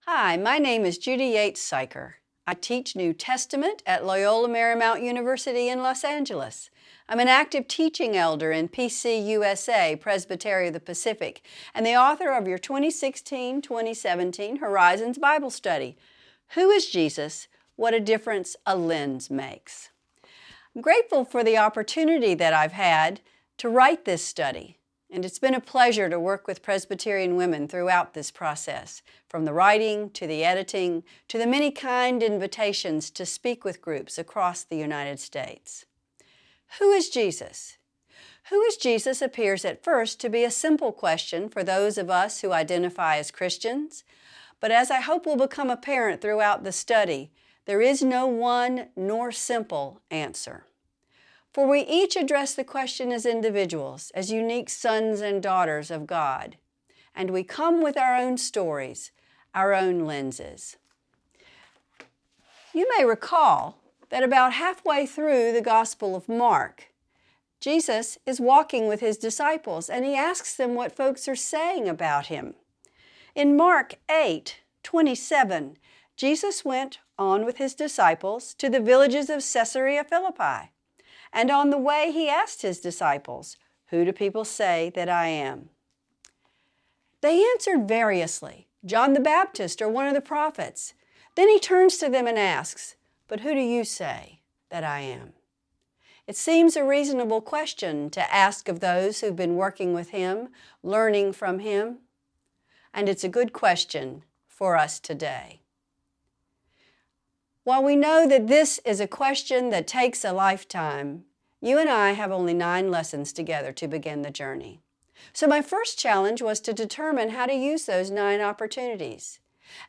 Hi, my name is Judy Yates Siker. I teach New Testament at Loyola Marymount University in Los Angeles. I'm an active teaching elder in PCUSA, Presbyterian of the Pacific, and the author of your 2016-2017 Horizons Bible Study, Who is Jesus? What a Difference a Lens Makes. I'm grateful for the opportunity that I've had to write this study. And it's been a pleasure to work with Presbyterian women throughout this process, from the writing to the editing to the many kind invitations to speak with groups across the United States. Who is Jesus? Who is Jesus appears at first to be a simple question for those of us who identify as Christians, but as I hope will become apparent throughout the study, there is no one nor simple answer. For we each address the question as individuals, as unique sons and daughters of God, and we come with our own stories, our own lenses. You may recall that about halfway through the Gospel of Mark, Jesus is walking with his disciples, and he asks them what folks are saying about him. In Mark 8:27, Jesus went on with his disciples to the villages of Caesarea Philippi. And on the way, he asked his disciples, "Who do people say that I am?" They answered variously, "John the Baptist or one of the prophets." Then he turns to them and asks, "But who do you say that I am?" It seems a reasonable question to ask of those who've been working with him, learning from him. And it's a good question for us today. While we know that this is a question that takes a lifetime, you and I have only 9 lessons together to begin the journey. So my first challenge was to determine how to use those 9 opportunities.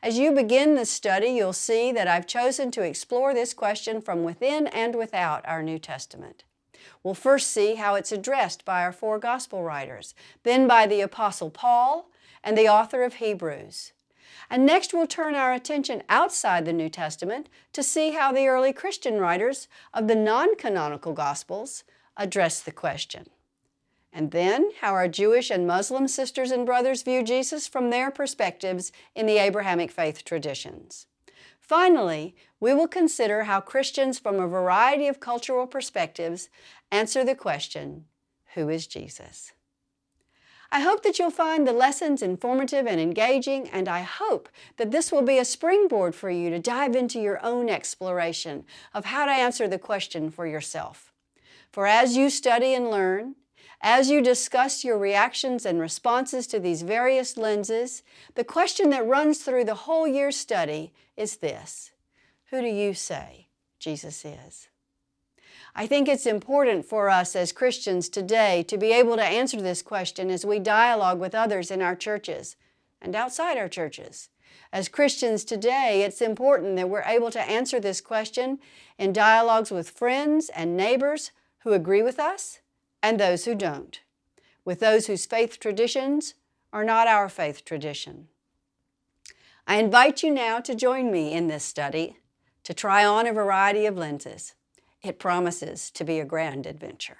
As you begin the study, you'll see that I've chosen to explore this question from within and without our New Testament. We'll first see how it's addressed by our 4 gospel writers, then by the Apostle Paul and the author of Hebrews. And next we'll turn our attention outside the New Testament to see how the early Christian writers of the non-canonical Gospels address the question. And then how our Jewish and Muslim sisters and brothers view Jesus from their perspectives in the Abrahamic faith traditions. Finally, we will consider how Christians from a variety of cultural perspectives answer the question, who is Jesus? I hope that you'll find the lessons informative and engaging, and I hope that this will be a springboard for you to dive into your own exploration of how to answer the question for yourself. For as you study and learn, as you discuss your reactions and responses to these various lenses, the question that runs through the whole year's study is this: who do you say Jesus is? I think it's important for us as Christians today to be able to answer this question as we dialogue with others in our churches and outside our churches. As Christians today, it's important that we're able to answer this question in dialogues with friends and neighbors who agree with us and those who don't, with those whose faith traditions are not our faith tradition. I invite you now to join me in this study to try on a variety of lenses. It promises to be a grand adventure.